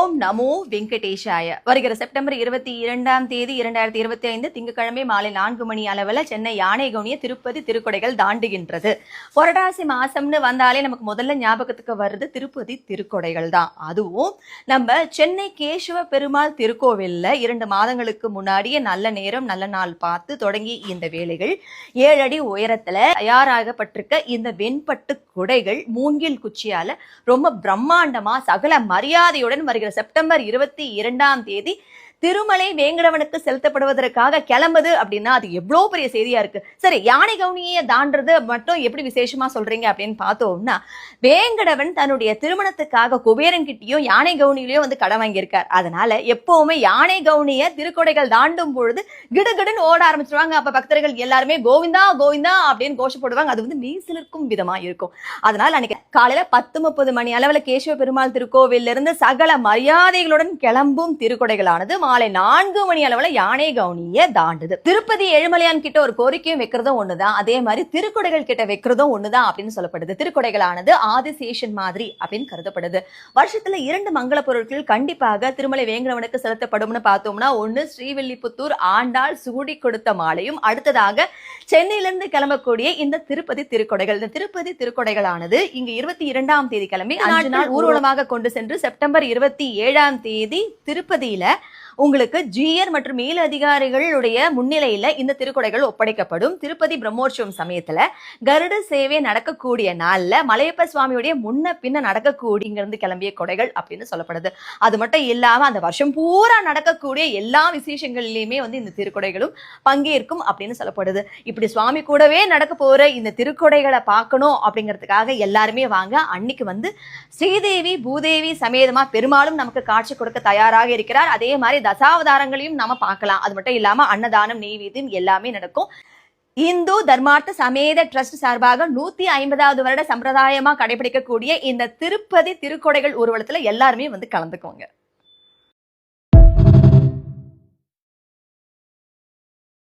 ஓம் நமோ வெங்கடேஷாய. வருகிற செப்டம்பர் 22ஆம் தேதி 2025 திங்கட்கிழமை மாலை 4 மணி அளவில் சென்னை யானைகவுனிய திருப்பதி திருக்கொடைகள் தாண்டுகின்றது. புரட்டாசி மாசம்னு வந்தாலே நமக்கு முதல்ல ஞாபகத்துக்கு வருது திருப்பதி திருக்கொடைகள் தான். அதுவும் நம்ம சென்னை கேசவ பெருமாள் திருக்கோவில்ல 2 மாதங்களுக்கு முன்னாடியே நல்ல நேரம் நல்ல நாள் பார்த்து தொடங்கி இந்த வேலைகள் 7 அடி உயரத்துல தயாராகப்பட்டிருக்க இந்த வெண்பட்டு குடைகள் மூங்கில் குச்சியால ரொம்ப பிரம்மாண்டமா சகல மரியாதையுடன் வருகிற செப்டம்பர் 22ஆம் தேதி திருமலை வேங்கடவனுக்கு செலுத்தப்படுவதற்காக கிளம்புது அப்படின்னா அது எவ்வளவு பெரிய செய்தியா இருக்கு. சரி, யானை கவுனியை தாண்டது மட்டும் எப்படி விசேஷமா சொல்றீங்க அப்படின்னு பார்த்தோம்னா, வேங்கடவன் தன்னுடைய திருமணத்துக்காக குபேரன் கிட்டயும் யானை கவுனிலையும் வந்து கடன் வாங்கியிருக்கார். அதனால எப்பவுமே யானை கவுனிய திருக்கொடைகள் தாண்டும் பொழுது கிடுகிடுன்னு ஓட ஆரம்பிச்சிருவாங்க. அப்ப பக்தர்கள் எல்லாருமே கோவிந்தா கோவிந்தா அப்படின்னு கோஷப்படுவாங்க. அது வந்து மீசிலிருக்கும் விதமா இருக்கும். அதனால அன்னைக்கு காலையில 10:30 மணி அளவுல கேசவ பெருமாள் திருக்கோவில இருந்து சகல மரியாதைகளுடன் கிளம்பும் திருக்கொடைகளானது மாலை 4 மணி அளவுல யானை கவுனிய தாண்டுது. திருப்பதி ஏழுமலையான் கிட்ட ஒரு கோரிக்கையும் வைக்கிறதும் ஒண்ணுதான், அதே மாதிரி திருக்கொடைகள் கிட்ட வைக்கிறதும் ஒண்ணுதான் அப்படின்னு சொல்லப்படுது. திருக்கொடைகளானது ஆதிசேஷன் மாதிரி அப்படின்னு கருதப்படுது. வருஷத்துல 2 மங்கள பொருட்கள் கண்டிப்பாக திருமலை வேங்கடவனுக்கு செலுத்தப்படும்னு பார்த்தோம்னா, ஒண்ணு ஸ்ரீவில்லிபுத்தூர் ஆண்டாள் சூடி கொடுத்த மாலையும், அடுத்ததாக சென்னையிலிருந்து கிளம்பக்கூடிய இந்த திருப்பதி திருக்கொடைகள். இந்த திருப்பதி திருக்கொடைகளானது இங்கு 22ஆம் தேதி கிளம்பி 5 நாள் ஊர்வலமாக கொண்டு சென்று செப்டம்பர் 27ஆம் தேதி திருப்பதியில உங்களுக்கு ஜிஆர் மற்றும் மேல் அதிகாரிகளுடைய முன்னிலையில இந்த திருக்கொடைகள் ஒப்படைக்கப்படும். திருப்பதி பிரம்மோற்சவம் சமயத்துல கருட சேவை நடக்கக்கூடிய நாள்ல மலையப்ப சுவாமியுடைய முன்ன பின்ன நடக்கக்கூடிய இங்கிருந்து கிளம்பிய கொடைகள் அப்படின்னு சொல்லப்படுது. அது மட்டும் இல்லாம அந்த வருஷம் பூரா நடக்கக்கூடிய எல்லா விசேஷங்களிலுமே வந்து இந்த திருக்கொடைகளும் பங்கேற்கும் அப்படின்னு சொல்லப்படுது. இப்படி சுவாமி கூடவே நடக்க போற இந்த திருக்கொடைகளை பார்க்கணும் அப்படிங்கிறதுக்காக எல்லாருமே வாங்க. அன்னைக்கு வந்து ஸ்ரீதேவி பூதேவி சமேதமா பெருமாளும் நமக்கு காட்சி கொடுக்க தயாராக இருக்கிறார். அதே மாதிரி தசாவதாரங்களையும் நாம பார்க்கலாம். அது மட்டும் இல்லாம அன்னதானம் நெய்வேத்தியம் எல்லாமே நடக்கும். இந்து தர்மார்த்த சமேத ட்ரஸ்ட் சார்பாக 150வது வருட சம்பிரதாயமா கடைபிடிக்கக்கூடிய இந்த திருப்பதி திருக்கொடைகள் ஊர்வலத்துல எல்லாருமே வந்து கலந்துக்கோங்க.